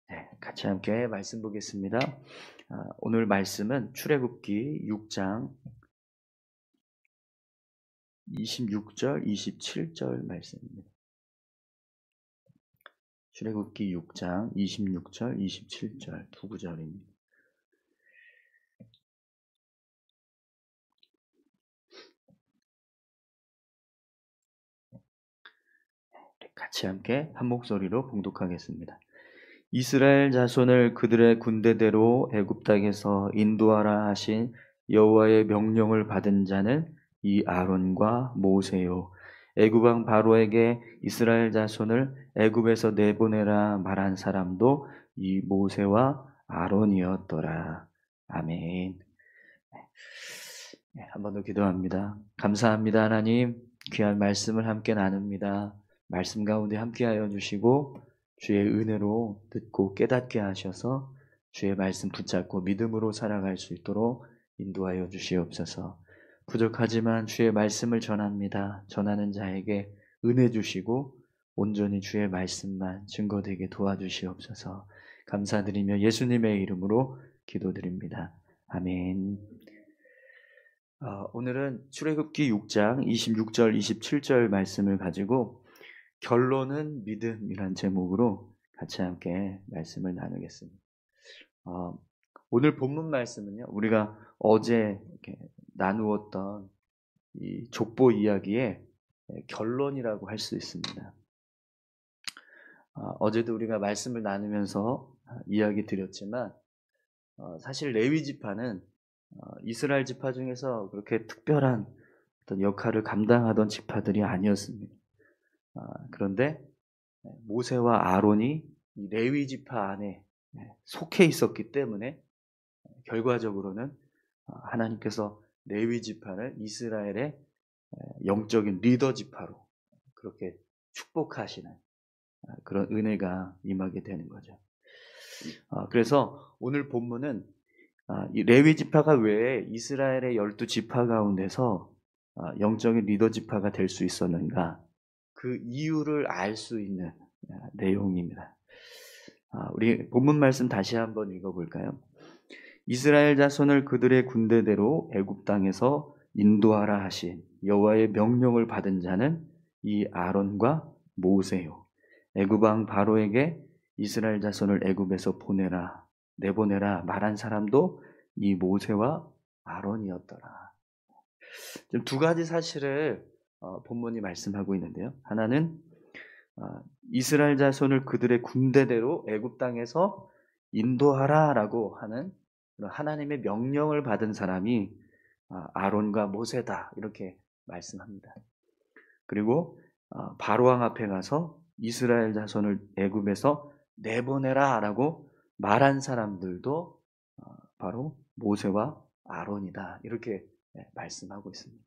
네, 같이 함께 말씀 보겠습니다. 오늘 말씀은 출애굽기 6장 26절, 27절 말씀입니다. 출애굽기 6장 26절, 27절 두 구절입니다. 같이 함께 한 목소리로 봉독하겠습니다. 이스라엘 자손을 그들의 군대대로 애굽 땅에서 인도하라 하신 여호와의 명령을 받은 자는 이 아론과 모세요. 애굽 왕 바로에게 이스라엘 자손을 애굽에서 내보내라 말한 사람도 이 모세와 아론이었더라. 아멘. 한 번 더 기도합니다. 감사합니다, 하나님. 귀한 말씀을 함께 나눕니다. 말씀 가운데 함께하여 주시고 주의 은혜로 듣고 깨닫게 하셔서 주의 말씀 붙잡고 믿음으로 살아갈 수 있도록 인도하여 주시옵소서. 부족하지만 주의 말씀을 전합니다. 전하는 자에게 은혜 주시고 온전히 주의 말씀만 증거되게 도와주시옵소서. 감사드리며 예수님의 이름으로 기도드립니다. 아멘. 오늘은 출애굽기 6장 26절, 27절 말씀을 가지고 결론은 믿음이란 제목으로 같이 함께 말씀을 나누겠습니다. 오늘 본문 말씀은요, 우리가 어제 이렇게 나누었던 이 족보 이야기의 결론이라고 할 수 있습니다. 어제도 우리가 말씀을 나누면서 이야기 드렸지만 사실 레위 지파는 이스라엘 지파 중에서 그렇게 특별한 어떤 역할을 감당하던 지파들이 아니었습니다. 그런데 모세와 아론이 이 레위 지파 안에 속해 있었기 때문에 결과적으로는 하나님께서 레위 지파를 이스라엘의 영적인 리더 지파로 그렇게 축복하시는 그런 은혜가 임하게 되는 거죠. 그래서 오늘 본문은 이 레위 지파가 왜 이스라엘의 12지파 가운데서 영적인 리더 지파가 될 수 있었는가, 그 이유를 알 수 있는 내용입니다. 우리 본문 말씀 다시 한번 읽어볼까요? 이스라엘 자손을 그들의 군대대로 애굽 땅에서 인도하라 하신 여호와의 명령을 받은 자는 이 아론과 모세요. 애굽 왕 바로에게 이스라엘 자손을 애굽에서 내보내라 말한 사람도 이 모세와 아론이었더라. 지금 두 가지 사실을 본문이 말씀하고 있는데요. 하나는 이스라엘 자손을 그들의 군대대로 애굽 땅에서 인도하라라고 하는 하나님의 명령을 받은 사람이 아론과 모세다, 이렇게 말씀합니다. 그리고 바로 왕 앞에 가서 이스라엘 자손을 애굽에서 내보내라라고 말한 사람들도 바로 모세와 아론이다, 이렇게 말씀하고 있습니다.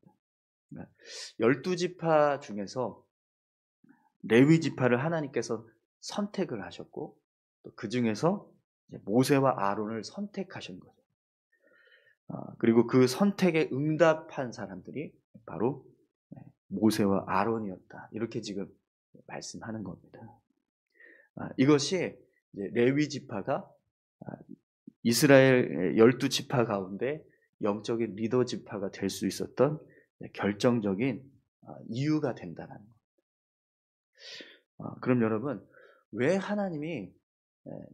12지파 중에서 레위 지파를 하나님께서 선택을 하셨고, 또 그 중에서 모세와 아론을 선택하신 거죠. 그리고 그 선택에 응답한 사람들이 바로 모세와 아론이었다, 이렇게 지금 말씀하는 겁니다. 이것이 레위 지파가 이스라엘 12지파 가운데 영적인 리더 지파가 될 수 있었던 결정적인 이유가 된다는 겁니다. 그럼 여러분, 왜 하나님이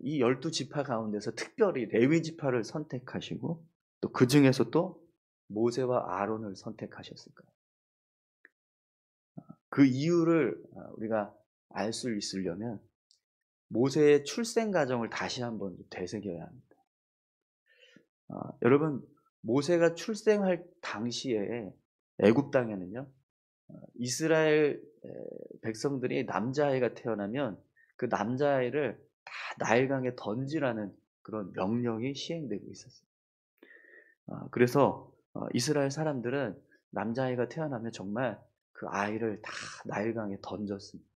이 12지파 가운데서 특별히 레위 지파를 선택하시고 또 그 중에서 또 모세와 아론을 선택하셨을까요? 그 이유를 우리가 알 수 있으려면 모세의 출생 과정을 다시 한번 되새겨야 합니다. 여러분, 모세가 출생할 당시에 애굽 땅에는요, 이스라엘 백성들이 남자아이가 태어나면 그 남자아이를 다 나일강에 던지라는 그런 명령이 시행되고 있었어요. 그래서 이스라엘 사람들은 남자아이가 태어나면 정말 그 아이를 다 나일강에 던졌습니다.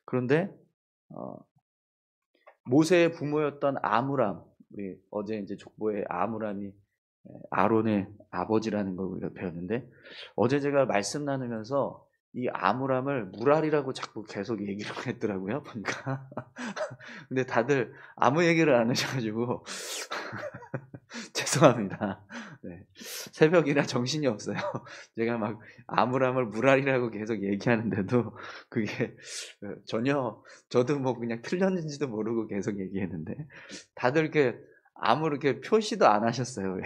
그런데 모세의 부모였던 아므람, 우리 어제 이제 족보에 아므람이 아론의 아버지라는 걸 우리가 배웠는데, 어제 제가 말씀 나누면서 이 아므람을 무랄이라고 자꾸 계속 얘기를 했더라고요, 보니까. 근데 다들 아무 얘기를 안 하셔가지고 죄송합니다. 네. 새벽이라 정신이 없어요. 제가 막 아무람을 무랄이라고 계속 얘기하는데도 그게 전혀 저도 뭐 그냥 틀렸는지도 모르고 계속 얘기했는데 다들 이렇게 아무 이렇게 표시도 안 하셨어요.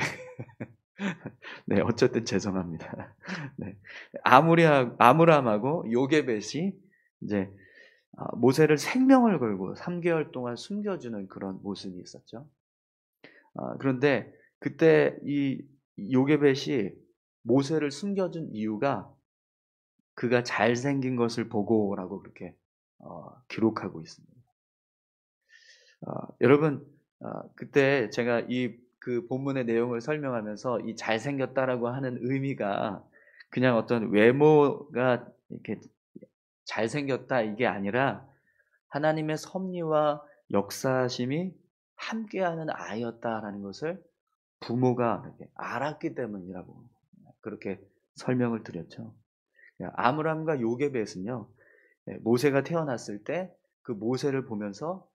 네, 어쨌든 죄송합니다. 네. 아무람하고 요게벳이 이제 모세를 생명을 걸고 3개월 동안 숨겨주는 그런 모습이 있었죠. 그런데 그때 이 요게벳이 모세를 숨겨준 이유가 그가 잘생긴 것을 보고라고 그렇게 기록하고 있습니다. 여러분, 그때 제가 그 본문의 내용을 설명하면서 이 잘생겼다라고 하는 의미가 그냥 어떤 외모가 이렇게 잘생겼다 이게 아니라 하나님의 섭리와 역사심이 함께하는 아이였다라는 것을 부모가 이렇게 알았기 때문이라고 그렇게 설명을 드렸죠. 아므람과 요게벳은요, 모세가 태어났을 때 그 모세를 보면서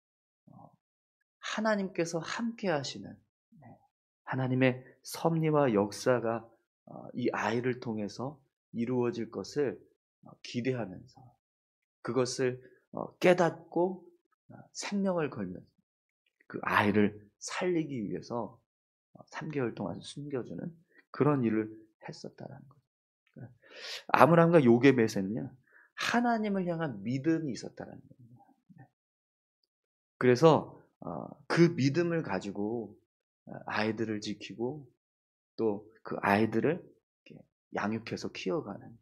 하나님께서 함께 하시는 하나님의 섭리와 역사가 이 아이를 통해서 이루어질 것을 기대하면서 그것을 깨닫고 생명을 걸면서 그 아이를 살리기 위해서 3개월 동안 숨겨주는 그런 일을 했었다라는 거죠. 아므람과 요게벳에는요 하나님을 향한 믿음이 있었다라는 겁니다. 그래서 그 믿음을 가지고 아이들을 지키고 또 그 아이들을 양육해서 키워가는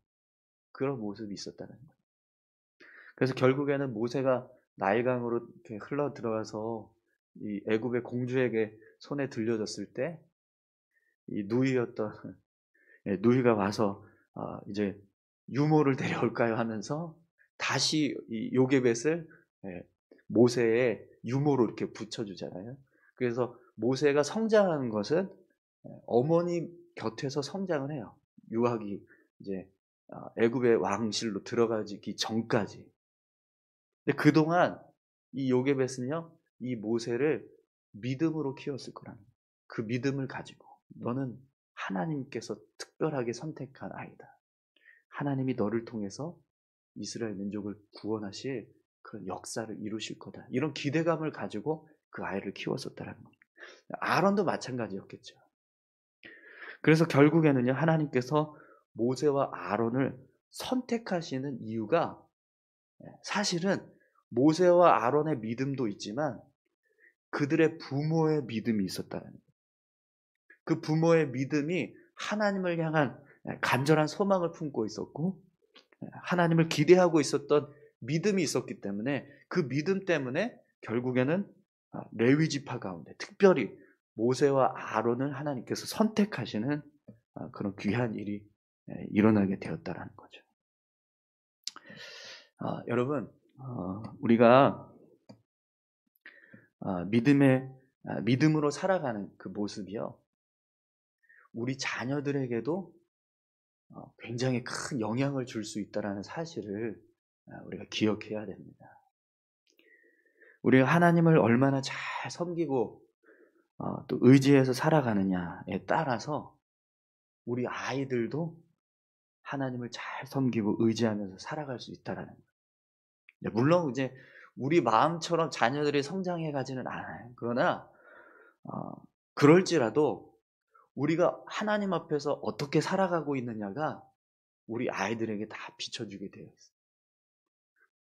그런 모습이 있었다는 거예요. 그래서 결국에는 모세가 나일강으로 이렇게 흘러 들어가서 이 애굽의 공주에게 손에 들려졌을 때 이 누이였던 누이가 와서 이제 유모를 데려올까요 하면서 다시 이 요게벳을 모세의 유모로 이렇게 붙여주잖아요. 그래서 모세가 성장하는 것은 어머니 곁에서 성장을 해요. 유학이 이제 애굽의 왕실로 들어가기 전까지. 근데 그동안 이 요게벳은요, 이 모세를 믿음으로 키웠을 거라는 거예요. 그 믿음을 가지고 너는 하나님께서 특별하게 선택한 아이다. 하나님이 너를 통해서 이스라엘 민족을 구원하실 그런 역사를 이루실 거다. 이런 기대감을 가지고 그 아이를 키웠었다는 겁니다. 아론도 마찬가지였겠죠. 그래서 결국에는요, 하나님께서 모세와 아론을 선택하시는 이유가 사실은 모세와 아론의 믿음도 있지만 그들의 부모의 믿음이 있었다는 거예요. 그 부모의 믿음이 하나님을 향한 간절한 소망을 품고 있었고 하나님을 기대하고 있었던 믿음이 있었기 때문에 그 믿음 때문에 결국에는 레위 지파 가운데 특별히 모세와 아론을 하나님께서 선택하시는 그런 귀한 일이 일어나게 되었다라는 거죠. 여러분, 우리가 믿음으로 살아가는 그 모습이요, 우리 자녀들에게도 굉장히 큰 영향을 줄 수 있다는 사실을 우리가 기억해야 됩니다. 우리가 하나님을 얼마나 잘 섬기고 또 의지해서 살아가느냐에 따라서 우리 아이들도 하나님을 잘 섬기고 의지하면서 살아갈 수 있다라는 거예요. 물론 이제 우리 마음처럼 자녀들이 성장해 가지는 않아요. 그러나 그럴지라도 우리가 하나님 앞에서 어떻게 살아가고 있느냐가 우리 아이들에게 다 비춰주게 되어 있어요.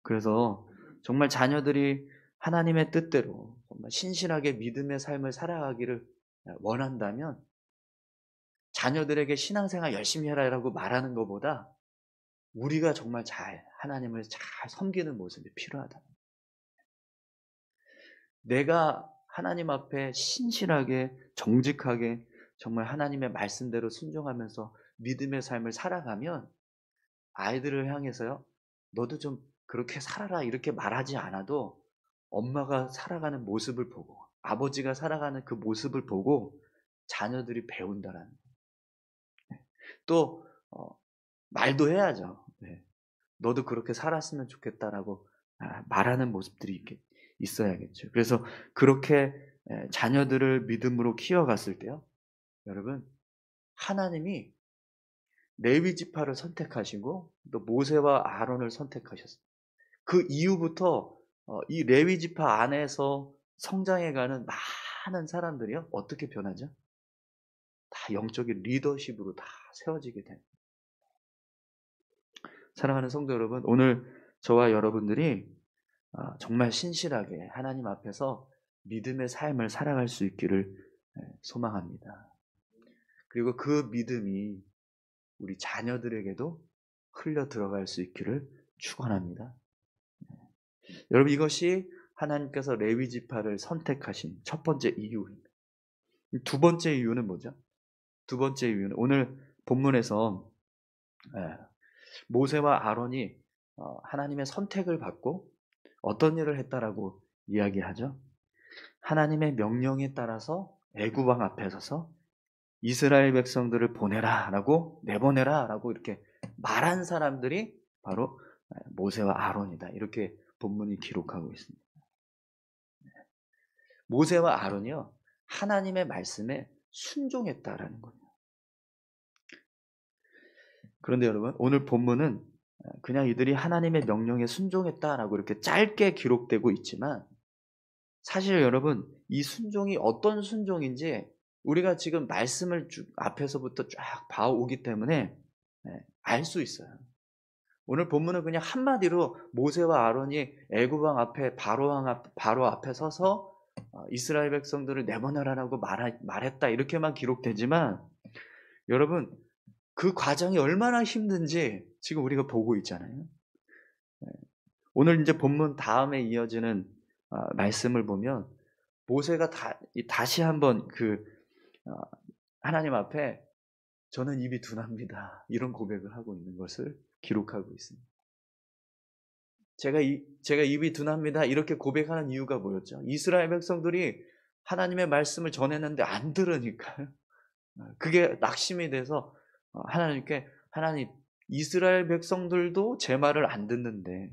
그래서 정말 자녀들이 하나님의 뜻대로 정말 신실하게 믿음의 삶을 살아가기를 원한다면 자녀들에게 신앙생활 열심히 해라라고 말하는 것보다 우리가 정말 하나님을 잘 섬기는 모습이 필요하다. 내가 하나님 앞에 신실하게 정직하게 정말 하나님의 말씀대로 순종하면서 믿음의 삶을 살아가면 아이들을 향해서요, 너도 좀 그렇게 살아라 이렇게 말하지 않아도 엄마가 살아가는 모습을 보고 아버지가 살아가는 그 모습을 보고 자녀들이 배운다라는 거예요. 또 말도 해야죠. 네. 너도 그렇게 살았으면 좋겠다라고 말하는 모습들이 있어야겠죠. 그래서 그렇게 자녀들을 믿음으로 키워갔을 때요. 여러분, 하나님이 레위 지파를 선택하시고 또 모세와 아론을 선택하셨어요. 그 이후부터 이 레위 지파 안에서 성장해가는 많은 사람들이요. 어떻게 변하죠? 다 영적인 리더십으로 다 세워지게 됩니다. 사랑하는 성도 여러분, 오늘 저와 여러분들이 정말 신실하게 하나님 앞에서 믿음의 삶을 살아갈 수 있기를 소망합니다. 그리고 그 믿음이 우리 자녀들에게도 흘러 들어갈 수 있기를 축원합니다. 여러분, 이것이 하나님께서 레위 지파를 선택하신 첫 번째 이유입니다. 두 번째 이유는 뭐죠? 두 번째 이유는 오늘 본문에서 모세와 아론이 하나님의 선택을 받고 어떤 일을 했다라고 이야기하죠? 하나님의 명령에 따라서 애굽 왕 앞에 서서 이스라엘 백성들을 보내라라고, 내보내라라고 이렇게 말한 사람들이 바로 모세와 아론이다. 이렇게 본문이 기록하고 있습니다. 모세와 아론이요, 하나님의 말씀에 순종했다라는 거예요. 그런데 여러분, 오늘 본문은 그냥 이들이 하나님의 명령에 순종했다라고 이렇게 짧게 기록되고 있지만, 사실 여러분, 이 순종이 어떤 순종인지 우리가 지금 말씀을 앞에서부터 쫙 봐오기 때문에 알 수 있어요. 오늘 본문은 그냥 한마디로 모세와 아론이 애굽 왕 앞에 바로 앞에 서서 이스라엘 백성들을 내보내라라고 말했다, 이렇게만 기록되지만, 여러분, 그 과정이 얼마나 힘든지 지금 우리가 보고 있잖아요. 오늘 이제 본문 다음에 이어지는 말씀을 보면 모세가 다시 한번 하나님 앞에 저는 입이 둔합니다, 이런 고백을 하고 있는 것을 기록하고 있습니다. 제가 입이 둔합니다, 이렇게 고백하는 이유가 뭐였죠? 이스라엘 백성들이 하나님의 말씀을 전했는데 안 들으니까요. 그게 낙심이 돼서 하나님께, 하나님, 이스라엘 백성들도 제 말을 안 듣는데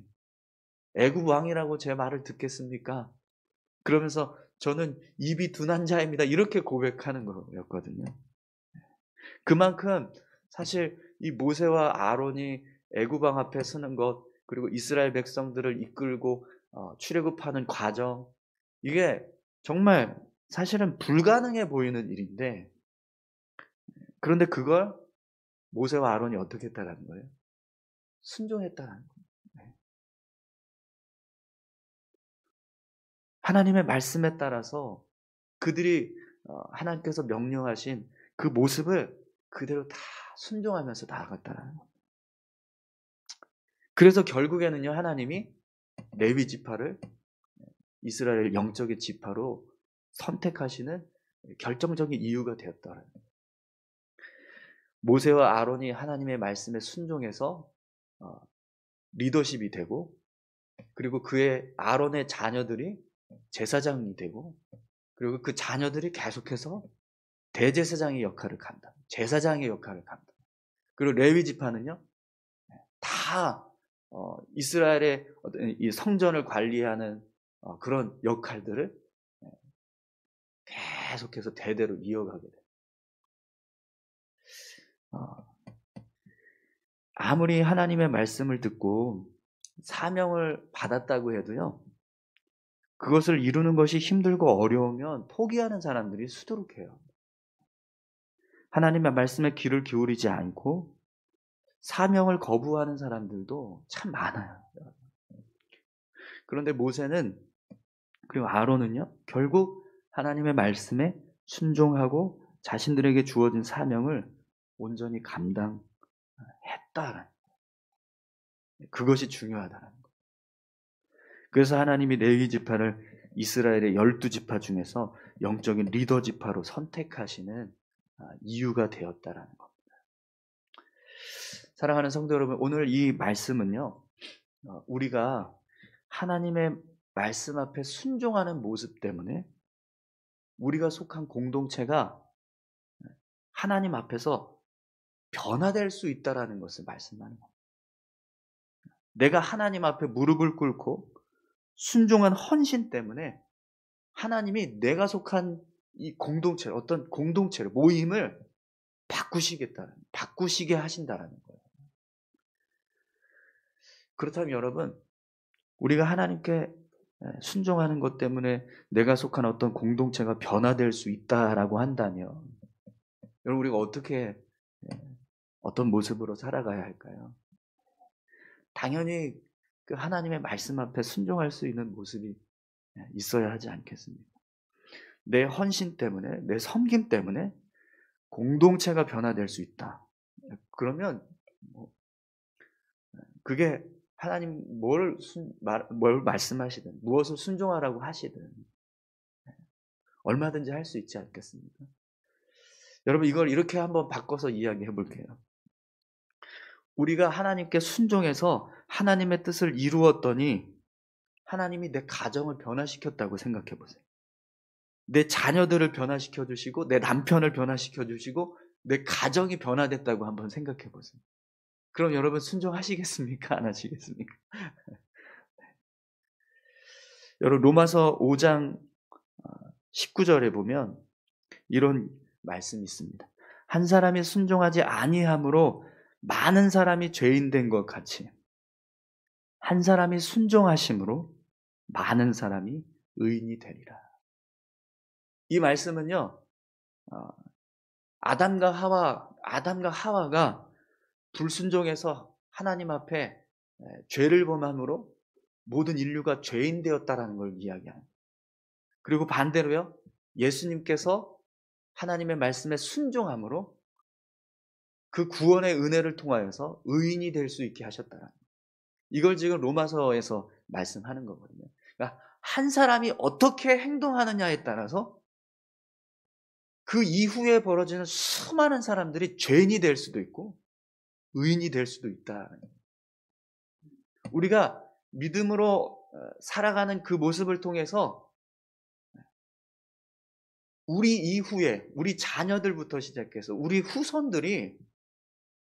애굽 왕이라고 제 말을 듣겠습니까? 그러면서 저는 입이 둔한 자입니다, 이렇게 고백하는 거였거든요. 그만큼 사실 이 모세와 아론이 애굽 왕 앞에 서는 것, 그리고 이스라엘 백성들을 이끌고 출애굽하는 과정, 이게 정말 사실은 불가능해 보이는 일인데, 그런데 그걸 모세와 아론이 어떻게 했다라는 거예요? 순종했다라는 거예요. 하나님의 말씀에 따라서 그들이 하나님께서 명령하신 그 모습을 그대로 다 순종하면서 나아갔다라는 거예요. 그래서 결국에는요, 하나님이 레위 지파를 이스라엘 영적인 지파로 선택하시는 결정적인 이유가 되었다라는 거예요. 모세와 아론이 하나님의 말씀에 순종해서 리더십이 되고, 그리고 그의 아론의 자녀들이 제사장이 되고, 그리고 그 자녀들이 계속해서 대제사장의 역할을 간다, 제사장의 역할을 간다. 그리고 레위 지파는요, 다 이스라엘의 이 성전을 관리하는 그런 역할들을 계속해서 대대로 이어가게 돼요. 아무리 하나님의 말씀을 듣고 사명을 받았다고 해도요, 그것을 이루는 것이 힘들고 어려우면 포기하는 사람들이 수두룩해요. 하나님의 말씀에 귀를 기울이지 않고 사명을 거부하는 사람들도 참 많아요. 그런데 모세는, 그리고 아론은요, 결국 하나님의 말씀에 순종하고 자신들에게 주어진 사명을 온전히 감당했다. 그것이 중요하다는 거예요. 그래서 하나님이 레위 지파를 이스라엘의 12지파 중에서 영적인 리더 지파로 선택하시는 이유가 되었다라는 겁니다. 사랑하는 성도 여러분, 오늘 이 말씀은요, 우리가 하나님의 말씀 앞에 순종하는 모습 때문에 우리가 속한 공동체가 하나님 앞에서 변화될 수 있다라는 것을 말씀하는 겁니다. 내가 하나님 앞에 무릎을 꿇고 순종한 헌신 때문에 하나님이 내가 속한 이 공동체, 어떤 공동체를, 모임을 바꾸시게 하신다라는 거예요. 그렇다면 여러분, 우리가 하나님께 순종하는 것 때문에 내가 속한 어떤 공동체가 변화될 수 있다라고 한다면, 여러분, 우리가 어떤 모습으로 살아가야 할까요? 당연히 그 하나님의 말씀 앞에 순종할 수 있는 모습이 있어야 하지 않겠습니까? 내 헌신 때문에, 내 섬김 때문에 공동체가 변화될 수 있다. 그러면 그게 하나님 뭘 말씀하시든, 무엇을 순종하라고 하시든 얼마든지 할 수 있지 않겠습니까? 여러분, 이걸 이렇게 한번 바꿔서 이야기해 볼게요. 우리가 하나님께 순종해서 하나님의 뜻을 이루었더니 하나님이 내 가정을 변화시켰다고 생각해 보세요. 내 자녀들을 변화시켜 주시고, 내 남편을 변화시켜 주시고, 내 가정이 변화됐다고 한번 생각해 보세요. 그럼 여러분 순종하시겠습니까? 안 하시겠습니까? 여러분, 로마서 5장 19절에 보면 이런 말씀이 있습니다. 한 사람이 순종하지 아니함으로 많은 사람이 죄인 된 것 같이 한 사람이 순종하심으로 많은 사람이 의인이 되리라. 이 말씀은요, 아담과 하와가 불순종해서 하나님 앞에 죄를 범함으로 모든 인류가 죄인 되었다라는 걸 이야기하는. 그리고 반대로요, 예수님께서 하나님의 말씀에 순종함으로 그 구원의 은혜를 통하여서 의인이 될 수 있게 하셨다라는. 이걸 지금 로마서에서 말씀하는 거거든요. 그러니까 한 사람이 어떻게 행동하느냐에 따라서 그 이후에 벌어지는 수많은 사람들이 죄인이 될 수도 있고 의인이 될 수도 있다. 우리가 믿음으로 살아가는 그 모습을 통해서 우리 이후에 우리 자녀들부터 시작해서 우리 후손들이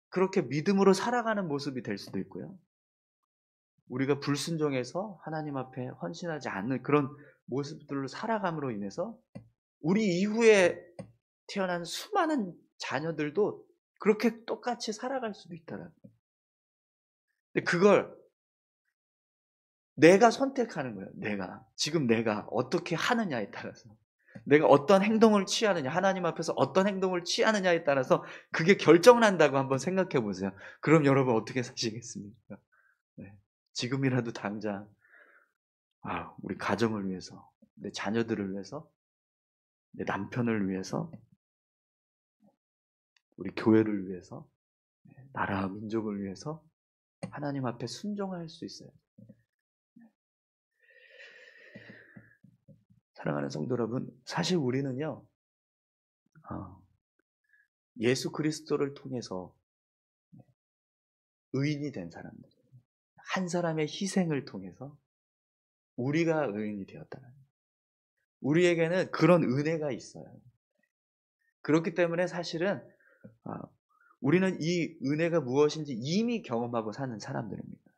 그렇게 믿음으로 살아가는 모습이 될 수도 있고요. 우리가 불순종해서 하나님 앞에 헌신하지 않는 그런 모습들로 살아감으로 인해서 우리 이후에 태어난 수많은 자녀들도 그렇게 똑같이 살아갈 수도 있다는 거예요. 근데 그걸 내가 선택하는 거예요. 지금 내가 어떻게 하느냐에 따라서, 내가 어떤 행동을 취하느냐, 하나님 앞에서 어떤 행동을 취하느냐에 따라서 그게 결정난다고 한번 생각해 보세요. 그럼 여러분 어떻게 사시겠습니까? 네. 지금이라도 당장 우리 가정을 위해서, 내 자녀들을 위해서, 내 남편을 위해서, 우리 교회를 위해서, 나라 민족을 위해서 하나님 앞에 순종할 수 있어요. 사랑하는 성도 여러분, 사실 우리는요, 예수 그리스도를 통해서 의인이 된 사람들, 한 사람의 희생을 통해서 우리가 의인이 되었다는 거예요. 우리에게는 그런 은혜가 있어요. 그렇기 때문에 사실은 우리는 이 은혜가 무엇인지 이미 경험하고 사는 사람들입니다.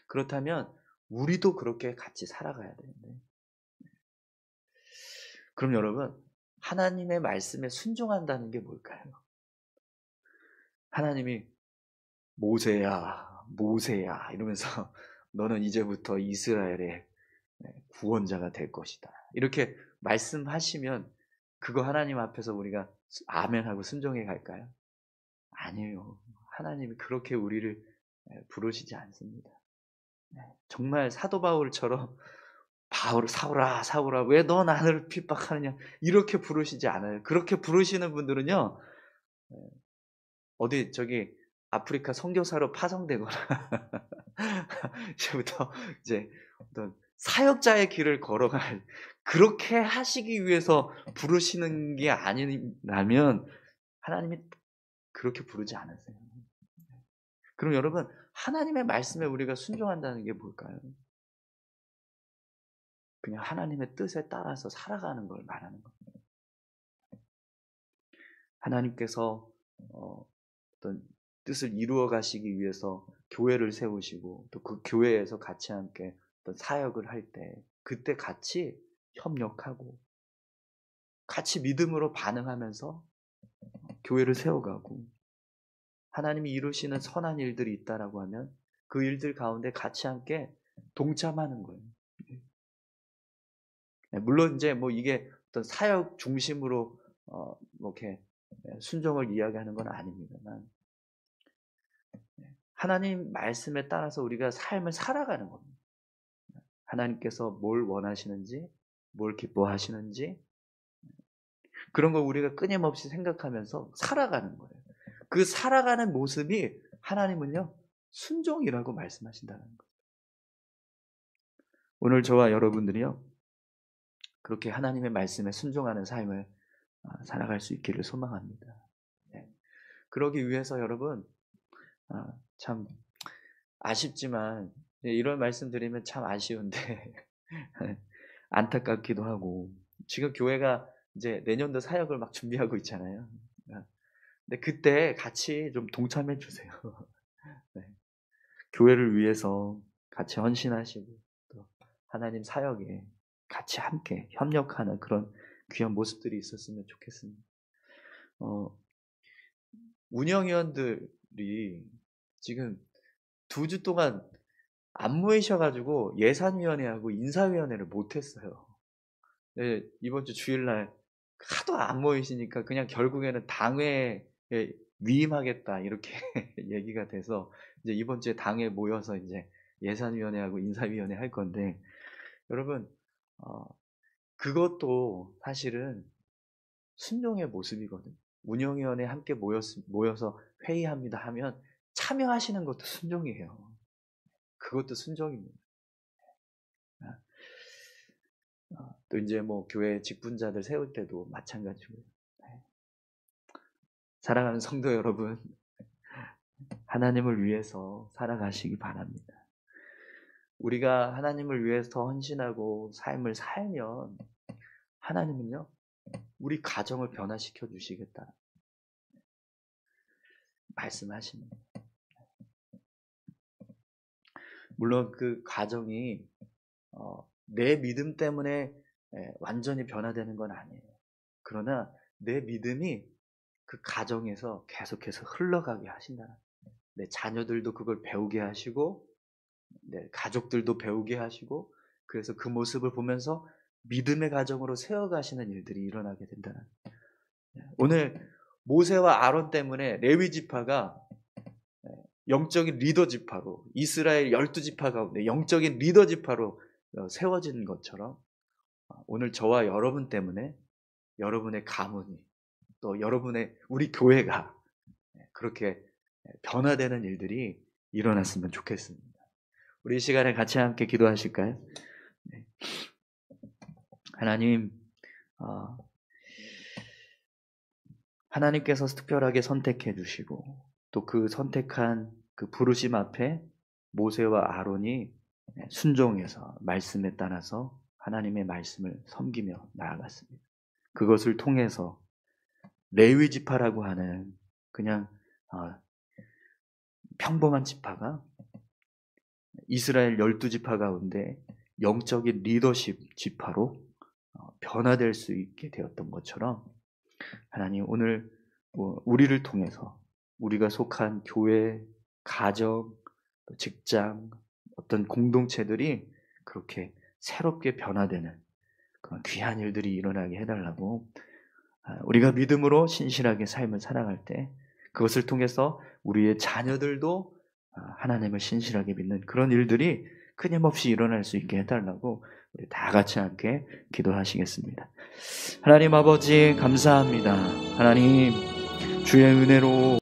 그렇다면 우리도 그렇게 같이 살아가야 되는데, 그럼 여러분, 하나님의 말씀에 순종한다는 게 뭘까요? 하나님이 모세야 이러면서 너는 이제부터 이스라엘의 구원자가 될 것이다, 이렇게 말씀하시면 그거 하나님 앞에서 우리가 아멘하고 순종해 갈까요? 아니에요. 하나님이 그렇게 우리를 부르시지 않습니다. 정말 사도 바울처럼 사울아 왜 너 나를 핍박하느냐 이렇게 부르시지 않아요. 그렇게 부르시는 분들은요, 어디 저기 아프리카 선교사로 파송되거나 이제부터 이제 어떤 사역자의 길을 걸어갈, 그렇게 하시기 위해서 부르시는 게 아니라면 하나님이 그렇게 부르지 않으세요. 그럼 여러분, 하나님의 말씀에 우리가 순종한다는 게 뭘까요? 그냥 하나님의 뜻에 따라서 살아가는 걸 말하는 겁니다. 하나님께서 어떤 뜻을 이루어 가시기 위해서 교회를 세우시고 또 그 교회에서 같이 함께 어떤 사역을 할 때 그때 같이 협력하고 같이 믿음으로 반응하면서 교회를 세워가고 하나님이 이루시는 선한 일들이 있다라고 하면 그 일들 가운데 같이 함께 동참하는 거예요. 물론 이제 뭐 이게 어떤 사역 중심으로 뭐 이렇게 순종을 이야기하는 건 아닙니다만 하나님 말씀에 따라서 우리가 삶을 살아가는 겁니다. 하나님께서 뭘 원하시는지, 뭘 기뻐하시는지 그런 걸 우리가 끊임없이 생각하면서 살아가는 거예요. 그 살아가는 모습이 하나님은요 순종이라고 말씀하신다는 거예요. 오늘 저와 여러분들이요 그렇게 하나님의 말씀에 순종하는 삶을 살아갈 수 있기를 소망합니다. 그러기 위해서 여러분 참 아쉽지만 이런 말씀 드리면 참 아쉬운데 안타깝기도 하고 지금 교회가 이제 내년도 사역을 막 준비하고 있잖아요. 근데 그때 같이 좀 동참해 주세요. 네. 교회를 위해서 같이 헌신하시고 또 하나님 사역에 같이 함께 협력하는 그런 귀한 모습들이 있었으면 좋겠습니다. 운영위원들이 지금 2주 동안 안 모이셔가지고 예산위원회하고 인사위원회를 못했어요. 네, 이번 주 주일날 하도 안 모이시니까 그냥 결국에는 당회에 위임하겠다 이렇게 얘기가 돼서 이제 이번 주에 당회 모여서 이제 예산위원회하고 인사위원회 할 건데 여러분 그것도 사실은 순종의 모습이거든요. 운영위원회 함께 모여서 회의합니다 하면 참여하시는 것도 순종이에요. 그것도 순종입니다. 또 이제 뭐 교회 직분자들 세울 때도 마찬가지고요. 사랑하는 성도 여러분, 하나님을 위해서 살아가시기 바랍니다. 우리가 하나님을 위해서 헌신하고 삶을 살면 하나님은요, 우리 가정을 변화시켜 주시겠다 말씀하십니다. 물론 그 가정이 내 믿음 때문에 완전히 변화되는 건 아니에요. 그러나 내 믿음이 그 가정에서 계속해서 흘러가게 하신다는 거예요. 내 자녀들도 그걸 배우게 하시고 내 가족들도 배우게 하시고 그래서 그 모습을 보면서 믿음의 가정으로 세워가시는 일들이 일어나게 된다는 거예요. 오늘 모세와 아론 때문에 레위 지파가 영적인 리더 지파로 이스라엘 12지파 가운데 영적인 리더 지파로 세워진 것처럼 오늘 저와 여러분 때문에 여러분의 가문이 또 여러분의 우리 교회가 그렇게 변화되는 일들이 일어났으면 좋겠습니다. 우리 이 시간에 같이 함께 기도하실까요? 네. 하나님, 하나님께서 특별하게 선택해 주시고 또 그 선택한 그 부르심 앞에 모세와 아론이 순종해서 말씀에 따라서 하나님의 말씀을 섬기며 나아갔습니다. 그것을 통해서 레위 지파라고 하는 그냥 평범한 지파가 이스라엘 12지파 가운데 영적인 리더십 지파로 변화될 수 있게 되었던 것처럼 하나님 오늘 우리를 통해서 우리가 속한 교회, 가정, 직장, 어떤 공동체들이 그렇게 새롭게 변화되는 그런 귀한 일들이 일어나게 해달라고 우리가 믿음으로 신실하게 삶을 살아갈 때 그것을 통해서 우리의 자녀들도 하나님을 신실하게 믿는 그런 일들이 끊임없이 일어날 수 있게 해달라고 우리 다 같이 함께 기도하시겠습니다. 하나님 아버지 감사합니다. 하나님 주의 은혜로